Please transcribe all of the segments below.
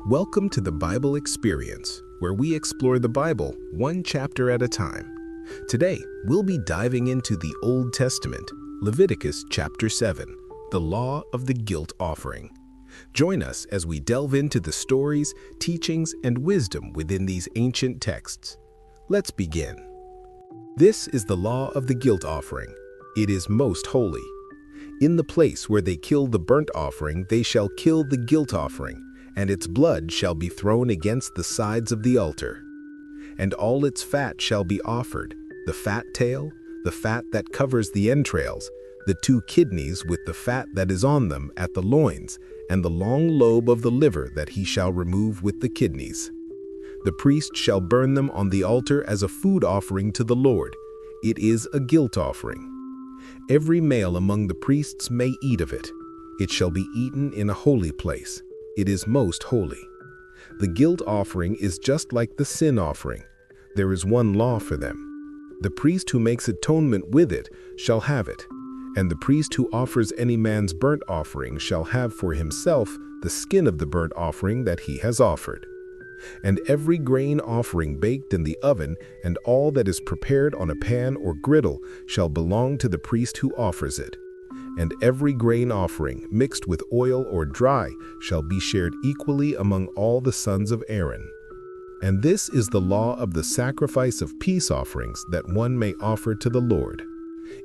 Welcome to the Bible Experience, where we explore the Bible one chapter at a time. Today, we'll be diving into the Old Testament, Leviticus chapter 7, the Law of the Guilt Offering. Join us as we delve into the stories, teachings, and wisdom within these ancient texts. Let's begin. This is the Law of the Guilt Offering. It is most holy. In the place where they kill the burnt offering, they shall kill the guilt offering, and its blood shall be thrown against the sides of the altar. And all its fat shall be offered, the fat tail, the fat that covers the entrails, the 2 kidneys with the fat that is on them at the loins, and the long lobe of the liver that he shall remove with the kidneys. The priest shall burn them on the altar as a food offering to the Lord. It is a guilt offering. Every male among the priests may eat of it. It shall be eaten in a holy place. It is most holy. The guilt offering is just like the sin offering. There is one law for them. The priest who makes atonement with it shall have it, and the priest who offers any man's burnt offering shall have for himself the skin of the burnt offering that he has offered. And every grain offering baked in the oven and all that is prepared on a pan or griddle shall belong to the priest who offers it. And every grain offering mixed with oil or dry shall be shared equally among all the sons of Aaron. And this is the law of the sacrifice of peace offerings that one may offer to the Lord.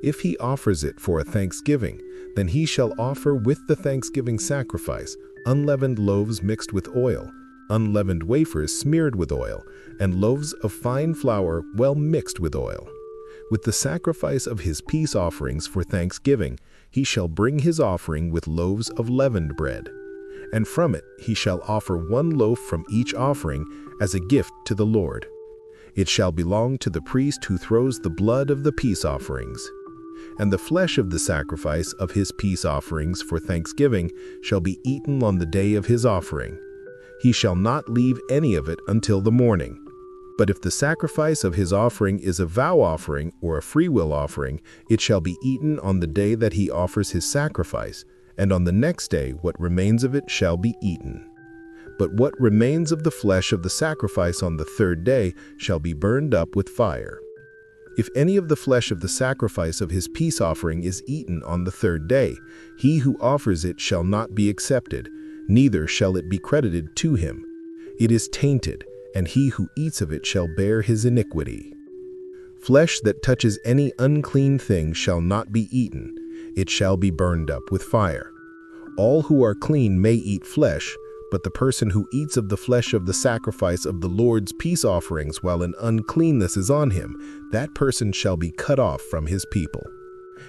If he offers it for a thanksgiving, then he shall offer with the thanksgiving sacrifice unleavened loaves mixed with oil, unleavened wafers smeared with oil, and loaves of fine flour well mixed with oil. With the sacrifice of his peace offerings for thanksgiving, he shall bring his offering with loaves of leavened bread. And from it he shall offer 1 loaf from each offering as a gift to the Lord. It shall belong to the priest who throws the blood of the peace offerings. And the flesh of the sacrifice of his peace offerings for thanksgiving shall be eaten on the day of his offering. He shall not leave any of it until the morning. But if the sacrifice of his offering is a vow offering or a freewill offering, it shall be eaten on the day that he offers his sacrifice, and on the next day what remains of it shall be eaten. But what remains of the flesh of the sacrifice on the 3rd day shall be burned up with fire. If any of the flesh of the sacrifice of his peace offering is eaten on the 3rd day, he who offers it shall not be accepted, neither shall it be credited to him. It is tainted, and he who eats of it shall bear his iniquity. Flesh that touches any unclean thing shall not be eaten. It shall be burned up with fire. All who are clean may eat flesh, but the person who eats of the flesh of the sacrifice of the Lord's peace offerings while an uncleanness is on him, that person shall be cut off from his people.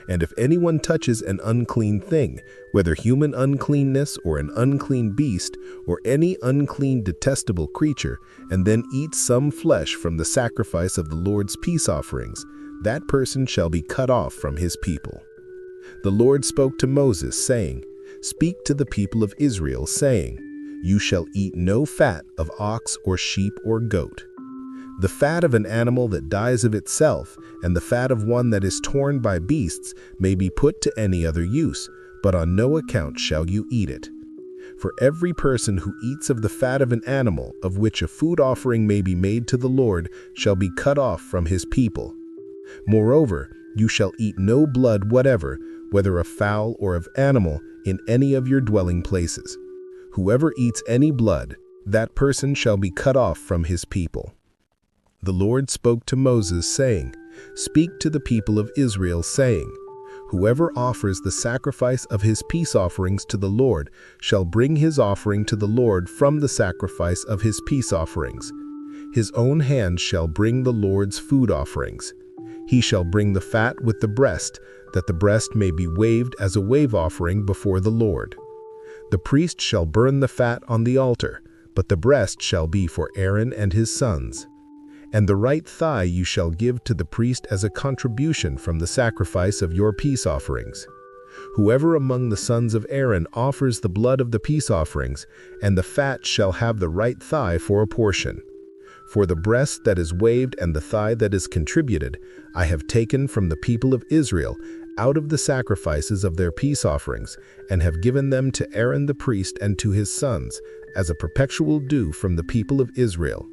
And if anyone touches an unclean thing, whether human uncleanness or an unclean beast or any unclean detestable creature, and then eats some flesh from the sacrifice of the Lord's peace offerings, that person shall be cut off from his people. The Lord spoke to Moses, saying, "Speak to the people of Israel, saying, You shall eat no fat of ox or sheep or goat. The fat of an animal that dies of itself, and the fat of one that is torn by beasts, may be put to any other use, but on no account shall you eat it. For every person who eats of the fat of an animal, of which a food offering may be made to the Lord, shall be cut off from his people. Moreover, you shall eat no blood whatever, whether of fowl or of animal, in any of your dwelling places. Whoever eats any blood, that person shall be cut off from his people." The Lord spoke to Moses, saying, "Speak to the people of Israel, saying, Whoever offers the sacrifice of his peace offerings to the Lord shall bring his offering to the Lord from the sacrifice of his peace offerings. His own hand shall bring the Lord's food offerings. He shall bring the fat with the breast, that the breast may be waved as a wave offering before the Lord. The priest shall burn the fat on the altar, but the breast shall be for Aaron and his sons. And the right thigh you shall give to the priest as a contribution from the sacrifice of your peace offerings. Whoever among the sons of Aaron offers the blood of the peace offerings, and the fat shall have the right thigh for a portion. For the breast that is waved and the thigh that is contributed, I have taken from the people of Israel, out of the sacrifices of their peace offerings, and have given them to Aaron the priest and to his sons, as a perpetual due from the people of Israel.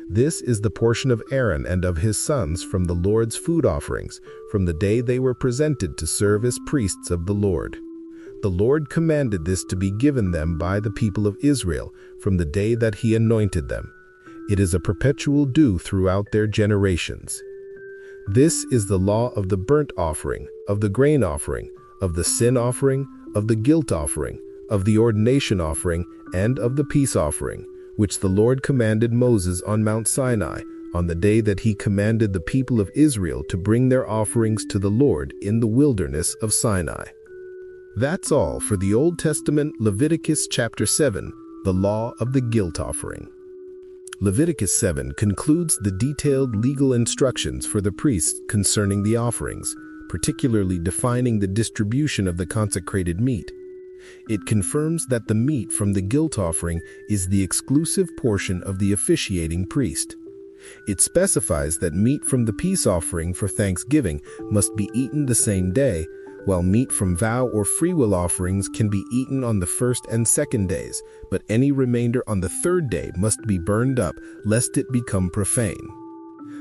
This is the portion of Aaron and of his sons from the Lord's food offerings, from the day they were presented to serve as priests of the Lord. The Lord commanded this to be given them by the people of Israel from the day that he anointed them. It is a perpetual due throughout their generations. This is the law of the burnt offering, of the grain offering, of the sin offering, of the guilt offering, of the ordination offering, and of the peace offering, which the Lord commanded Moses on Mount Sinai, on the day that he commanded the people of Israel to bring their offerings to the Lord in the wilderness of Sinai. That's all for the Old Testament, Leviticus chapter 7, the law of the guilt offering. Leviticus 7 concludes the detailed legal instructions for the priests concerning the offerings, particularly defining the distribution of the consecrated meat. It confirms that the meat from the guilt offering is the exclusive portion of the officiating priest. It specifies that meat from the peace offering for thanksgiving must be eaten the same day, while meat from vow or freewill offerings can be eaten on the first and second days, but any remainder on the third day must be burned up, lest it become profane.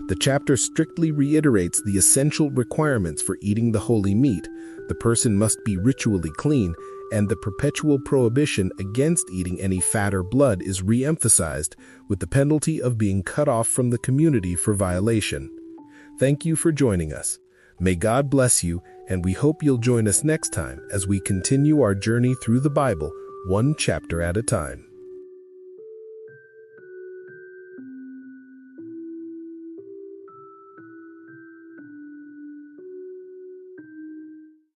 The chapter strictly reiterates the essential requirements for eating the holy meat. The person must be ritually clean, and the perpetual prohibition against eating any fat or blood is re-emphasized, with the penalty of being cut off from the community for violation. Thank you for joining us. May God bless you, and we hope you'll join us next time as we continue our journey through the Bible, one chapter at a time.